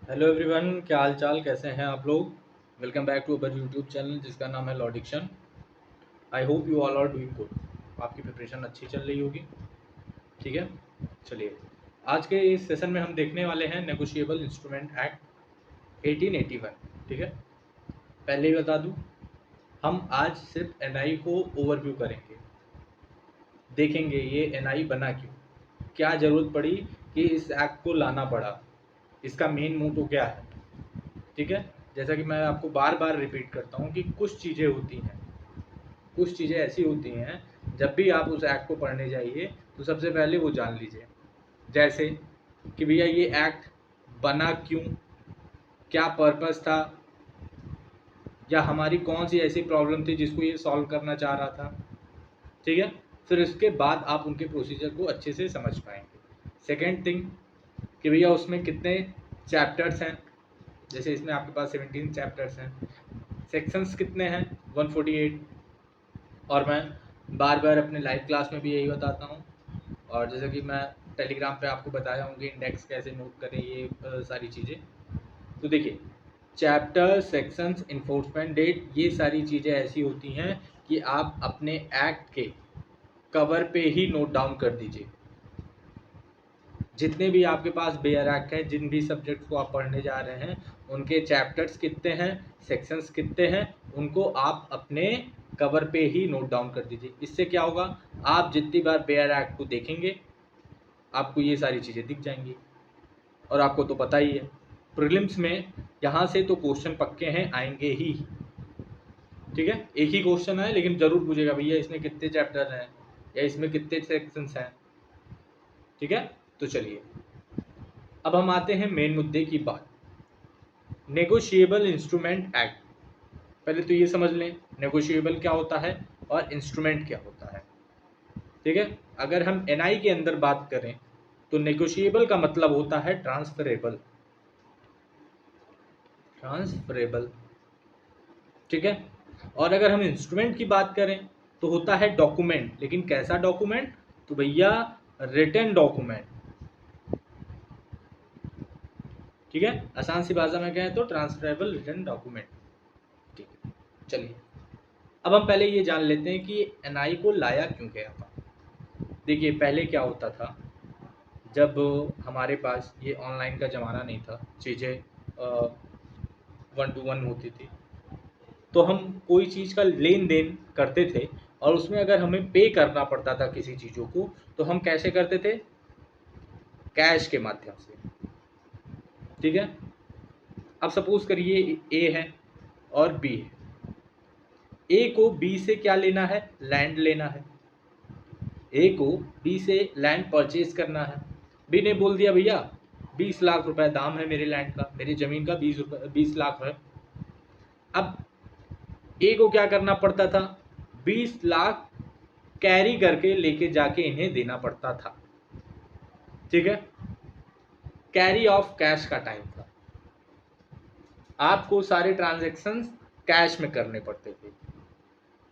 Hello everyone, क्या हाल चाल, कैसे हैं आप लोग। Welcome back to our YouTube channel जिसका नाम है Law Diction. I hope you all are doing good. आपकी प्रिपरेशन अच्छी चल रही होगी। ठीक है, चलिए आज के इस सेशन में हम देखने वाले हैं नेगोशिएबल इंस्ट्रूमेंट एक्ट 1881। ठीक है, पहले ही बता दूं, हम आज सिर्फ एनआई को ओवरव्यू करेंगे, देखेंगे ये एनआई बना क्यों, क्या ज़रूरत पड़ी कि इस एक्ट को लाना पड़ा, इसका मेन मोटो क्या है। ठीक है, जैसा कि मैं आपको बार बार रिपीट करता हूँ कि कुछ चीज़ें होती हैं, कुछ चीज़ें ऐसी होती हैं, जब भी आप उस एक्ट को पढ़ने जाइए तो सबसे पहले वो जान लीजिए। जैसे कि भैया ये एक्ट बना क्यों, क्या पर्पस था, या हमारी कौन सी ऐसी प्रॉब्लम थी जिसको ये सॉल्व करना चाह रहा था। ठीक है, फिर इसके बाद आप उनके प्रोसीजर को अच्छे से समझ पाएंगे। सेकेंड थिंग कि भैया उसमें कितने चैप्टर्स हैं। जैसे इसमें आपके पास 17 चैप्टर्स हैं, सेक्शंस कितने हैं 148। और मैं बार बार अपने लाइव क्लास में भी यही बताता हूँ, और जैसे कि मैं टेलीग्राम पे आपको बताया हूँ कि इंडेक्स कैसे नोट करें, ये सारी चीज़ें। तो देखिए, चैप्टर, सेक्शंस, इन्फोर्समेंट डेट, ये सारी चीज़ें ऐसी होती हैं कि आप अपने एक्ट के कवर पे ही नोट डाउन कर दीजिए। जितने भी आपके पास बेयर एक्ट हैं, जिन भी सब्जेक्ट्स को आप पढ़ने जा रहे हैं, उनके चैप्टर्स कितने हैं, सेक्शंस कितने हैं, उनको आप अपने कवर पे ही नोट डाउन कर दीजिए। इससे क्या होगा, आप जितनी बार बेयर एक्ट को देखेंगे आपको ये सारी चीज़ें दिख जाएंगी। और आपको तो पता ही है, प्रीलिम्स में यहाँ से तो क्वेश्चन पक्के हैं, आएंगे ही। ठीक है, एक ही क्वेश्चन है लेकिन ज़रूर पूछेगा भैया इसमें कितने चैप्टर हैं या इसमें कितने सेक्शंस हैं। ठीक है, तो चलिए अब हम आते हैं मेन मुद्दे की बात, नेगोशिएबल इंस्ट्रूमेंट एक्ट। पहले तो ये समझ लें नेगोशिएबल क्या होता है और इंस्ट्रूमेंट क्या होता है। ठीक है, अगर हम एनआई के अंदर बात करें तो नेगोशिएबल का मतलब होता है ट्रांसफरेबल, ट्रांसफरेबल। ठीक है, और अगर हम इंस्ट्रूमेंट की बात करें तो होता है डॉक्यूमेंट, लेकिन कैसा डॉक्यूमेंट, तो भैया रिटन डॉक्यूमेंट। ठीक है, आसान सी भाषा में कहें तो ट्रांसफरेबल रिटन डॉक्यूमेंट। ठीक है, चलिए अब हम पहले ये जान लेते हैं कि एनआई को लाया क्यों गया था। देखिए पहले क्या होता था, जब हमारे पास ये ऑनलाइन का ज़माना नहीं था, चीज़ें 1 to 1 होती थी, तो हम कोई चीज़ का लेन देन करते थे और उसमें अगर हमें पे करना पड़ता था किसी चीज़ों को, तो हम कैसे करते थे, कैश के माध्यम से। ठीक है, अब सपोज करिए ए है और बी है, ए को बी से क्या लेना है, लैंड लेना है। ए को बी से लैंड परचेज करना है। बी ने बोल दिया भैया 20 लाख रुपए दाम है मेरे लैंड का, मेरी ज़मीन का 20 लाख है। अब ए को क्या करना पड़ता था, 20 लाख कैरी करके लेके जाके इन्हें देना पड़ता था। ठीक है, कैरी ऑफ कैश का टाइम था, आपको सारे ट्रांजेक्शन्स कैश में करने पड़ते थे,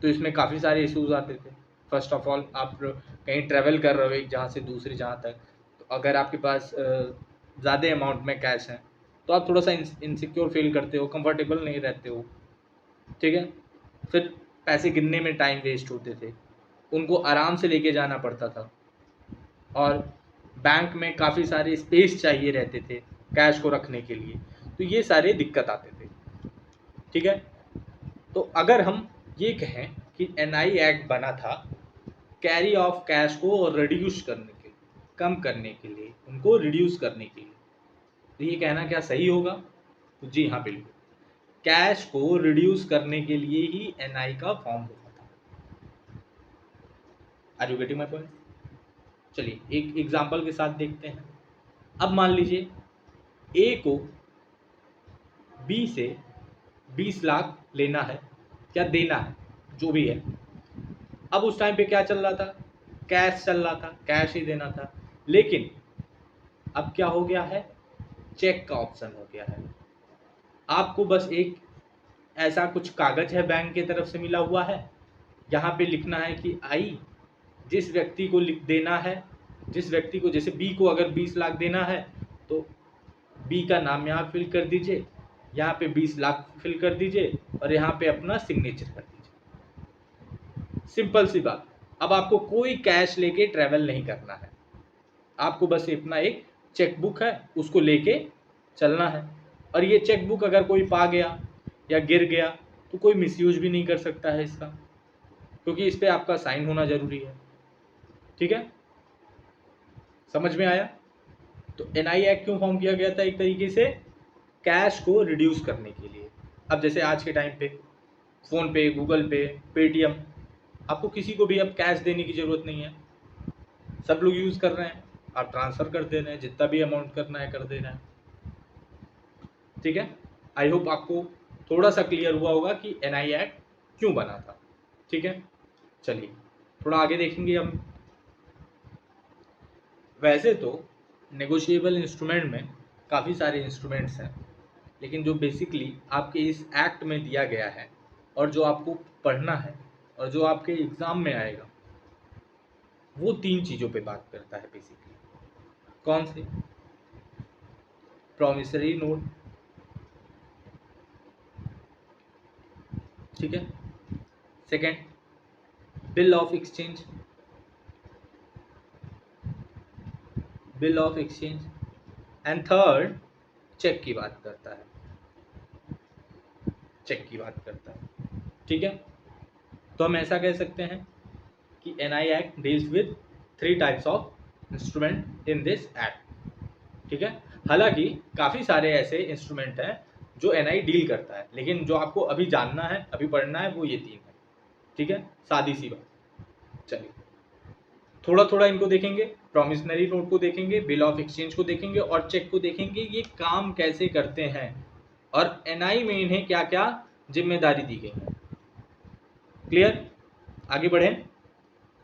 तो इसमें काफ़ी सारे इश्यूज आते थे। फर्स्ट ऑफ ऑल आप कहीं ट्रैवल कर रहे हो एक जहाँ से दूसरी जहाँ तक, तो अगर आपके पास ज़्यादा अमाउंट में कैश है तो आप थोड़ा सा इनसिक्योर फील करते हो, कंफर्टेबल नहीं रहते हो। ठीक है, फिर पैसे गिनने में टाइम वेस्ट होते थे, उनको आराम से लेके जाना पड़ता था, और बैंक में काफ़ी सारे स्पेस चाहिए रहते थे कैश को रखने के लिए, तो ये सारे दिक्कत आते थे। ठीक है, तो अगर हम ये कहें कि एनआई एक्ट बना था कैरी ऑफ कैश को रिड्यूस करने के लिए, कम करने के लिए, उनको रिड्यूस करने के लिए, तो ये कहना क्या सही होगा, तो जी हाँ बिल्कुल, कैश को रिड्यूस करने के लिए ही एनआई का फॉर्म हुआ था। Are you getting my point. चलिए एक एग्जांपल के साथ देखते हैं। अब मान लीजिए ए को बी से 20 लाख लेना है, क्या देना है, जो भी है। अब उस टाइम पे क्या चल रहा था, कैश चल रहा था, कैश ही देना था। लेकिन अब क्या हो गया है, चेक का ऑप्शन हो गया है। आपको बस एक ऐसा कुछ कागज है बैंक की तरफ से मिला हुआ है, यहाँ पे लिखना है कि आई जिस व्यक्ति को लिख देना है, जिस व्यक्ति को, जैसे बी को अगर 20 लाख देना है तो बी का नाम यहाँ फिल कर दीजिए, यहाँ पे 20 लाख फिल कर दीजिए और यहाँ पे अपना सिग्नेचर कर दीजिए। सिंपल सी बात। अब आपको कोई कैश लेके ट्रैवल नहीं करना है, आपको बस अपना एक चेकबुक है उसको लेके चलना है। और ये चेकबुक अगर कोई पा गया या गिर गया तो कोई मिसयूज भी नहीं कर सकता है इसका, क्योंकि इस पर आपका साइन होना जरूरी है। ठीक है, समझ में आया? तो एनआई एक्ट क्यों फॉर्म किया गया था? एक तरीके से कैश को रिड्यूस करने के लिए। अब जैसे आज के टाइम पे फ़ोन पे, गूगल पे, पेटीएम, आपको किसी को भी अब कैश देने की ज़रूरत नहीं है, सब लोग यूज़ कर रहे हैं, आप ट्रांसफ़र कर दे रहे हैं, जितना भी अमाउंट करना है कर दे रहे हैं। ठीक है, आई होप आपको थोड़ा सा क्लियर हुआ होगा कि एनआई एक्ट क्यों बना था। ठीक है, चलिए थोड़ा आगे देखेंगे हम। वैसे तो नेगोशिएबल इंस्ट्रूमेंट में काफ़ी सारे इंस्ट्रूमेंट्स हैं, लेकिन जो बेसिकली आपके इस एक्ट में दिया गया है और जो आपको पढ़ना है और जो आपके एग्ज़ाम में आएगा, वो 3 चीज़ों पे बात करता है बेसिकली। कौन से? प्रॉमिसरी नोट, ठीक है, second bill of exchange, bill of exchange, and third cheque की बात करता है, चेक की बात करता है। ठीक है, तो हम ऐसा कह सकते हैं कि NI act deals with 3 types of instrument in this act. ठीक है, हालांकि काफ़ी सारे ऐसे इंस्ट्रूमेंट हैं जो एनआई डील करता है, लेकिन जो आपको अभी जानना है, अभी पढ़ना है, वो ये 3 है। ठीक है, सादी सी बात। चलिए थोड़ा थोड़ा इनको देखेंगे, प्रॉमिसनरी नोट को देखेंगे, बिल ऑफ एक्सचेंज को देखेंगे और चेक को देखेंगे, ये काम कैसे करते हैं और एनआई में इन्हें क्या क्या जिम्मेदारी दी गई है। क्लियर? आगे बढ़े,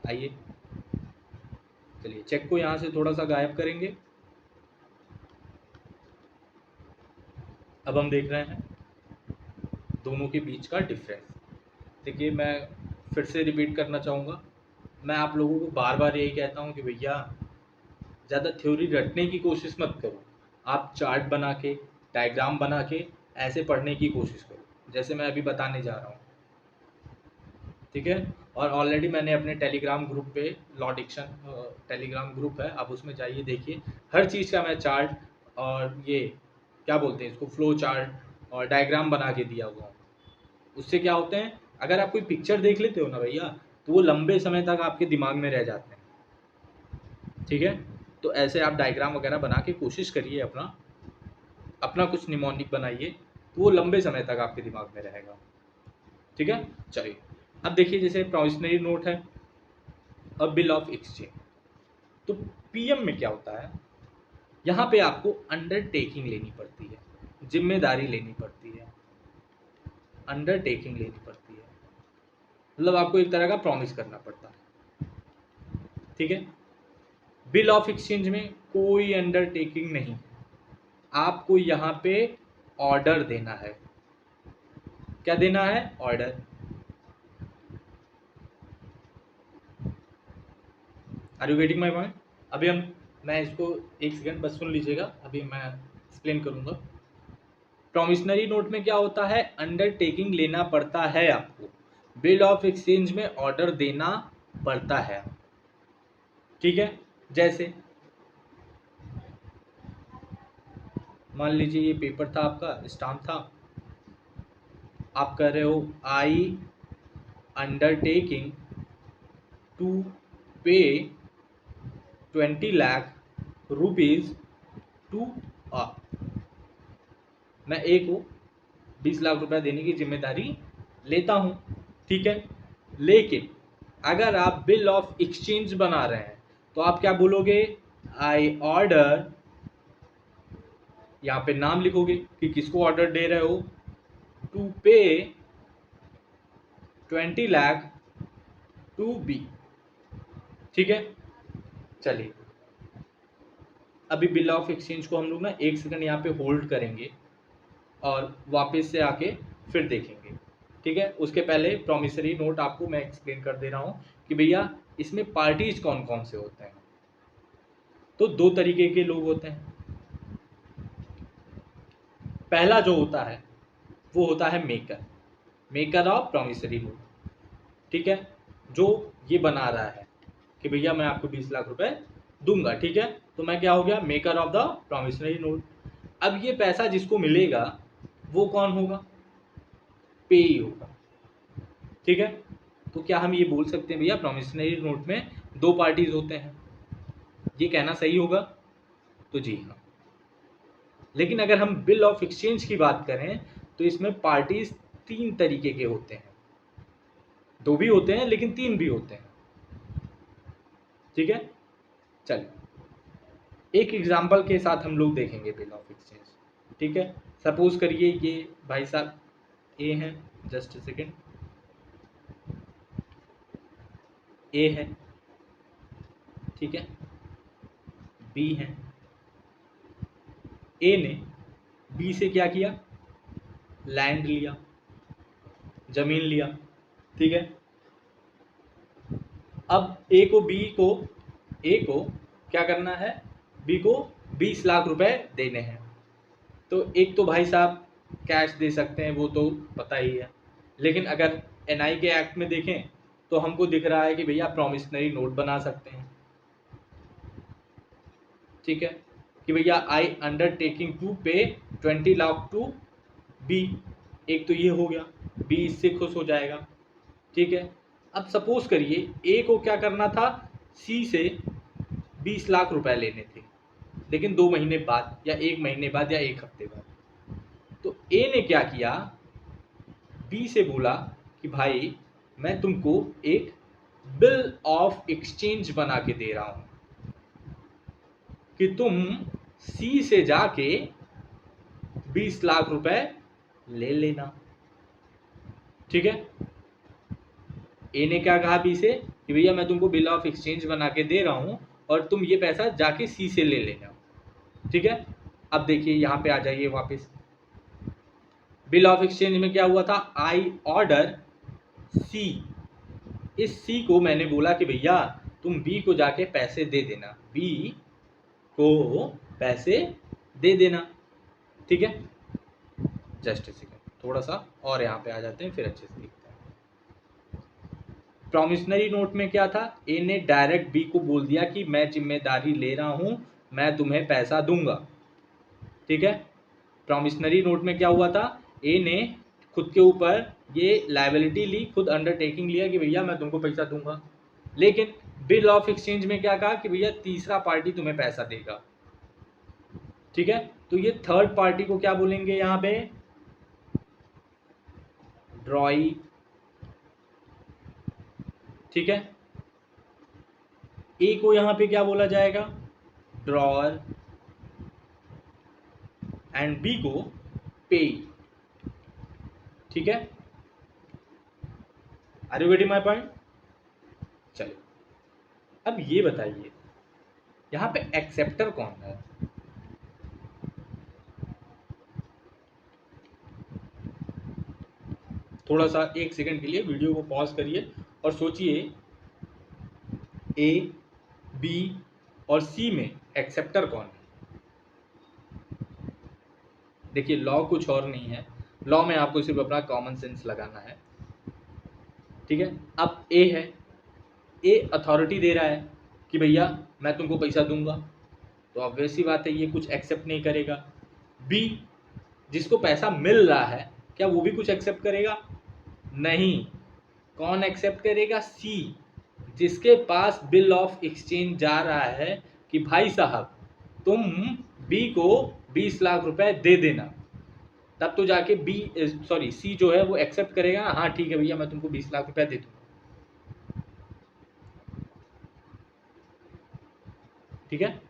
आइए। चलिए चेक को यहाँ से थोड़ा सा गायब करेंगे। अब हम देख रहे हैं दोनों के बीच का डिफरेंस। देखिए मैं फिर से रिपीट करना चाहूँगा, मैं आप लोगों को बार बार यही कहता हूँ कि भैया ज़्यादा थ्योरी रटने की कोशिश मत करो, आप चार्ट बना के, डायग्राम बना के ऐसे पढ़ने की कोशिश करो जैसे मैं अभी बताने जा रहा हूँ। ठीक है, और ऑलरेडी मैंने अपने टेलीग्राम ग्रुप पे, लॉ डिक्शन टेलीग्राम ग्रुप है, आप उसमें जाइए, देखिए हर चीज़ का मैं चार्ट और ये क्या बोलते हैं इसको, फ्लो चार्ट और डायग्राम बना के दिया हुआ हूँ। उससे क्या होते हैं, अगर आप कोई पिक्चर देख लेते हो ना भैया, तो वो लंबे समय तक आपके दिमाग में रह जाते हैं। ठीक है, तो ऐसे आप डायग्राम वगैरह बना के कोशिश करिए, अपना अपना कुछ निमोनिक बनाइए, तो वो लंबे समय तक आपके दिमाग में रहेगा। ठीक है, चलिए अब देखिए जैसे प्रॉमिसनरी नोट है और बिल ऑफ एक्सचेंज। तो पीएम में क्या होता है, यहाँ पे आपको अंडरटेकिंग लेनी पड़ती है, जिम्मेदारी लेनी पड़ती है, अंडरटेकिंग लेनी पड़ती है, मतलब आपको एक तरह का प्रॉमिस करना पड़ता है। ठीक है, बिल ऑफ एक्सचेंज में कोई अंडरटेकिंग नहीं, आपको यहाँ पे ऑर्डर देना है। क्या देना है? Order. Are you getting my point? अभी मैं इसको एक सेकंड बस सुन लीजिएगा, अभी मैं एक्सप्लेन करूंगा। प्रॉमिसनरी नोट में क्या होता है, अंडरटेकिंग लेना पड़ता है आपको, बिल ऑफ एक्सचेंज में ऑर्डर देना पड़ता है। ठीक है, जैसे मान लीजिए ये पेपर था आपका, स्टाम्प था, आप कह रहे हो आई अंडरटेकिंग टू पे 20 लाख रुपीज टू अ, मैं एक को 20 लाख रुपया देने की जिम्मेदारी लेता हूँ। ठीक है, लेकिन अगर आप बिल ऑफ एक्सचेंज बना रहे हैं तो आप क्या बोलोगे, आई ऑर्डर, यहाँ पे नाम लिखोगे कि किसको ऑर्डर दे रहे हो, टू पे 20 लाख टू बी। ठीक है, चलिए अभी बिल ऑफ एक्सचेंज को हम लोग ना एक सेकंड यहाँ पे होल्ड करेंगे और वापस से आके फिर देखेंगे। ठीक है, उसके पहले प्रॉमिसरी नोट आपको मैं एक्सप्लेन कर दे रहा हूँ कि भैया इसमें पार्टीज कौन कौन से होते हैं। तो 2 तरीके के लोग होते हैं, पहला जो होता है वो होता है मेकर ऑफ प्रॉमिसरी नोट, ठीक है, जो ये बना रहा है कि भैया मैं आपको 20 लाख रुपए दूंगा, ठीक है, तो मैं क्या हो गया, maker of the promissory note. अब ये पैसा जिसको मिलेगा वो कौन होगा, पेई होगा, ठीक है। तो क्या हम ये बोल सकते हैं भैया प्रॉमिसरी नोट में दो पार्टीज होते हैं, ये कहना सही होगा? तो जी हाँ। लेकिन अगर हम बिल ऑफ एक्सचेंज की बात करें तो इसमें पार्टीज तीन तरीके के होते हैं, दो भी होते हैं लेकिन तीन भी होते हैं, ठीक है। चलिए एक एग्जांपल के साथ हम लोग देखेंगे बिल ऑफ एक्सचेंज, ठीक है। सपोज करिए ये भाई साहब ए हैं, जस्ट सेकेंड, ए है, ठीक है, बी है। ए ने बी से क्या किया, लैंड लिया, जमीन लिया, ठीक है। अब ए को क्या करना है, बी को 20 लाख रुपए देने हैं। तो एक तो भाई साहब कैश दे सकते हैं, वो तो पता ही है, लेकिन अगर एनआई के एक्ट में देखें तो हमको दिख रहा है कि भैया प्रॉमिसनरी नोट बना सकते हैं, ठीक है, कि भैया आई अंडरटेकिंग टू पे 20 लाख टू बी, एक तो ये हो गया, बी इससे खुश हो जाएगा, ठीक है। अब सपोज करिए ए को क्या करना था, सी से 20 लाख रुपए लेने थे, लेकिन 2 महीने बाद या 1 महीने बाद या 1 हफ्ते बाद। तो ए ने क्या किया, बी से बोला कि भाई मैं तुमको एक बिल ऑफ एक्सचेंज बना के दे रहा हूं कि तुम सी से जाके 20 लाख रुपए ले लेना, ठीक है। ए ने क्या कहा बी से कि भैया मैं तुमको बिल ऑफ एक्सचेंज बना के दे रहा हूं और तुम ये पैसा जाके सी से ले लेना, ठीक है। अब देखिए यहाँ पे आ जाइए वापस, बिल ऑफ एक्सचेंज में क्या हुआ था, आई ऑर्डर सी, इस सी को मैंने बोला कि भैया तुम बी को जाके पैसे दे देना, बी को पैसे दे देना, ठीक है। जस्ट सेकेंड, थोड़ा सा और यहाँ पे आ जाते हैं फिर अच्छे से देखते हैं। प्रॉमिसनरी नोट में क्या था, ए ने डायरेक्ट बी को बोल दिया कि मैं जिम्मेदारी ले रहा हूं, मैं तुम्हें पैसा दूंगा, ठीक है। प्रॉमिसनरी नोट में क्या हुआ था, ए ने खुद के ऊपर ये लायबिलिटी ली, खुद अंडरटेकिंग लिया कि भैया मैं तुमको पैसा दूंगा, लेकिन बिल ऑफ एक्सचेंज में क्या कहा कि भैया तीसरा पार्टी तुम्हें पैसा देगा, ठीक है। तो ये थर्ड पार्टी को क्या बोलेंगे यहाँ पे, ड्रॉई, ठीक है। ए को यहाँ पे क्या बोला जाएगा, ड्रॉअर, एंड बी को पे, ठीक है। Are you getting my point? चलिए अब ये बताइए यहाँ पे एक्सेप्टर कौन है, थोड़ा सा 1 सेकंड के लिए वीडियो को पॉज करिए और सोचिए ए, बी और सी में एक्सेप्टर कौन है। देखिए लॉ कुछ और नहीं है, लॉ में आपको सिर्फ अपना कॉमन सेंस लगाना है, ठीक है। अब ए है, ए अथॉरिटी दे रहा है कि भैया मैं तुमको पैसा दूंगा, तो ऑब्वियस सी बात है ये कुछ एक्सेप्ट नहीं करेगा। बी जिसको पैसा मिल रहा है क्या वो भी कुछ एक्सेप्ट करेगा? नहीं। कौन एक्सेप्ट करेगा? सी, जिसके पास बिल ऑफ एक्सचेंज जा रहा है कि भाई साहब तुम बी को 20 लाख रुपए दे देना, तब तो जाके सी जो है वो एक्सेप्ट करेगा, हाँ ठीक है भैया मैं तुमको 20 लाख रुपए दे दूंगा, ठीक है।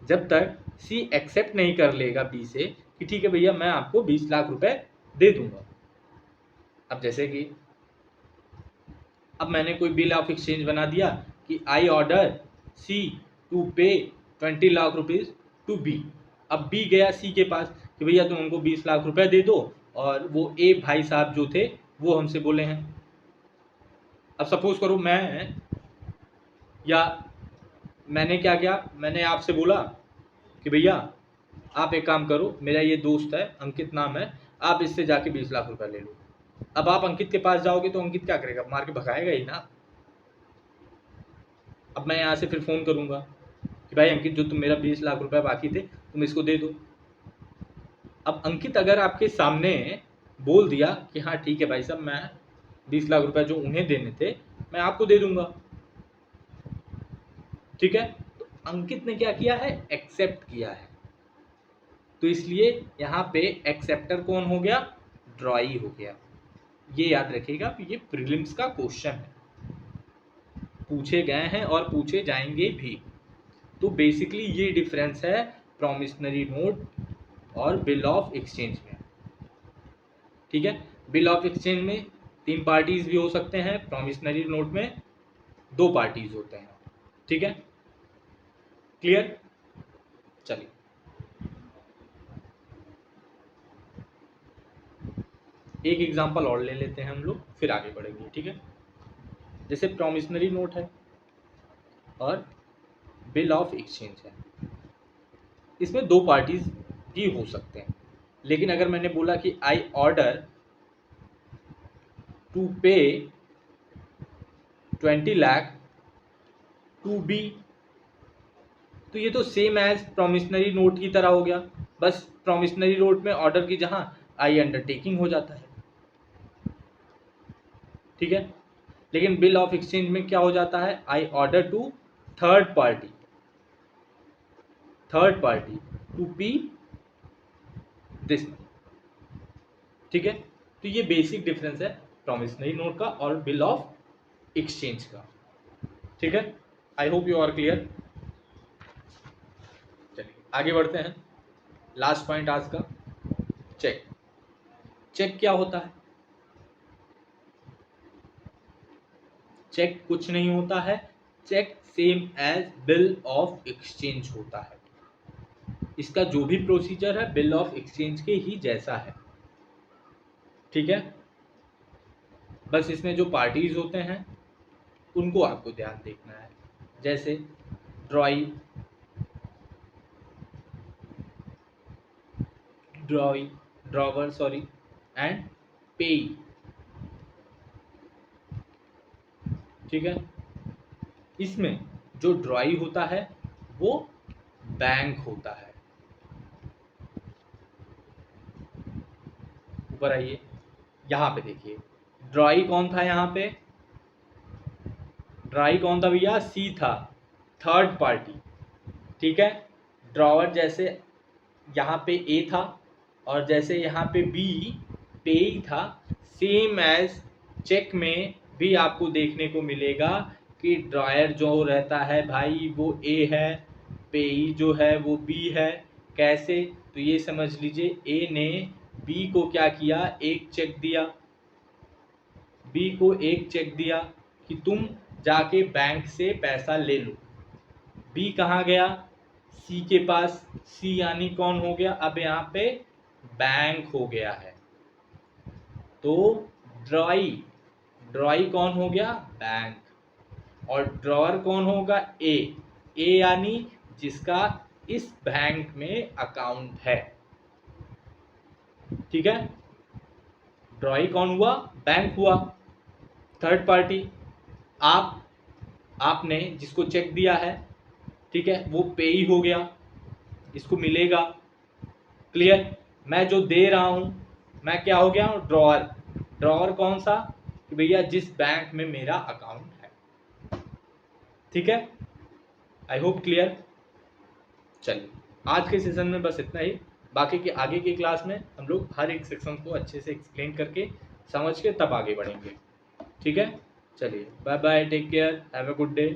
जब तक सी एक्सेप्ट नहीं कर लेगा बी से कि ठीक है भैया मैं आपको 20 लाख रुपए दे दूंगा। अब जैसे कि अब मैंने कोई बिल ऑफ एक्सचेंज बना दिया कि आई ऑर्डर सी टू पे 20 लाख रुपीज टू बी। अब बी गया सी के पास कि भैया तुम हमको 20 लाख रुपए दे दो, और वो ए भाई साहब जो थे वो हमसे बोले हैं। अब सपोज करो मैंने क्या किया, मैंने आपसे बोला कि भैया आप एक काम करो, मेरा ये दोस्त है अंकित नाम है, आप इससे जाके 20 लाख रुपए ले लो। अब आप अंकित के पास जाओगे तो अंकित क्या करेगा, मार के भगाएगा ही ना। अब मैं यहाँ से फिर फ़ोन करूँगा कि भाई अंकित, जो तुम मेरा 20 लाख रुपए बाकी थे तुम इसको दे दो। अब अंकित अगर आपके सामने बोल दिया कि हाँ ठीक है भाई साहब, मैं 20 लाख रुपए जो उन्हें देने थे मैं आपको दे दूंगा, ठीक है, तो अंकित ने क्या किया है, एक्सेप्ट किया है। तो इसलिए यहाँ पे एक्सेप्टर कौन हो गया, ड्रॉई हो गया। ये याद रखिएगा, ये प्रीलिम्स का क्वेश्चन है, पूछे गए हैं और पूछे जाएंगे भी। तो बेसिकली ये डिफरेंस है प्रॉमिसनरी नोट और बिल ऑफ एक्सचेंज में, ठीक है। बिल ऑफ एक्सचेंज में 3 पार्टीज भी हो सकते हैं, प्रॉमिसनरी नोट में 2 पार्टीज होते हैं, ठीक है, क्लियर। चलिए एक एग्जांपल और ले लेते हैं हम लोग, फिर आगे बढ़ेंगे, ठीक है। जैसे प्रॉमिसनरी नोट है और बिल ऑफ एक्सचेंज है, इसमें 2 पार्टीज भी हो सकते हैं, लेकिन अगर मैंने बोला कि आई ऑर्डर टू पे 20 लाख टू बी, तो ये तो सेम एज प्रॉमिसनरी नोट की तरह हो गया, बस प्रॉमिसनरी नोट में ऑर्डर की जहां आई अंडरटेकिंग हो जाता है, ठीक है। लेकिन बिल ऑफ एक्सचेंज में क्या हो जाता है, I order to third party to pay this, ठीक है। तो ये बेसिक डिफरेंस है प्रॉमिसनरी नोट का और बिल ऑफ एक्सचेंज का, ठीक है। I hope you are clear. चलिए आगे बढ़ते हैं, लास्ट पॉइंट आज का, चेक। चेक क्या होता है, चेक कुछ नहीं होता है, cheque same as bill of exchange होता है। इसका जो भी प्रोसीजर है बिल ऑफ एक्सचेंज के ही जैसा है, ठीक है। बस इसमें जो पार्टीज होते हैं उनको आपको ध्यान देखना है, जैसे ड्रॉई ड्रॉवर सॉरी एंड पेई, ठीक है। इसमें जो ड्रॉई होता है वो बैंक होता है। ऊपर आइए, यहाँ पे देखिए ड्रॉई कौन था, यहाँ पे ड्रॉई कौन था भैया, सी था, थर्ड पार्टी, ठीक है। ड्रॉवर जैसे यहाँ पे ए था और जैसे यहाँ पे बी पे था, सेम एज चेक में भी आपको देखने को मिलेगा कि ड्रॉयर जो रहता है भाई वो ए है, पेई जो है वो बी है। कैसे, तो ये समझ लीजिए ए ने बी को क्या किया, एक चेक दिया, बी को एक चेक दिया कि तुम जाके बैंक से पैसा ले लो। बी कहाँ गया, सी के पास, सी यानी कौन हो गया, अब यहाँ पे बैंक हो गया है। तो ड्रॉई ड्रॉई कौन हो गया, बैंक, और ड्रॉअर कौन होगा, ए यानी जिसका इस बैंक में अकाउंट है, ठीक है। ड्रॉई कौन हुआ, बैंक हुआ, थर्ड पार्टी। आपने जिसको चेक दिया है, ठीक है, वो पे ही हो गया, इसको मिलेगा, क्लियर। मैं जो दे रहा हूं मैं क्या हो गया, ड्रॉअर कौन सा, कि भैया जिस बैंक में मेरा अकाउंट है, ठीक है। I hope clear. चलिए आज के सेशन में बस इतना ही, बाकी के आगे की क्लास में हम लोग हर एक सेक्शन को अच्छे से एक्सप्लेन करके समझ के तब आगे बढ़ेंगे, ठीक है। चलिए bye bye, take care, have a good day.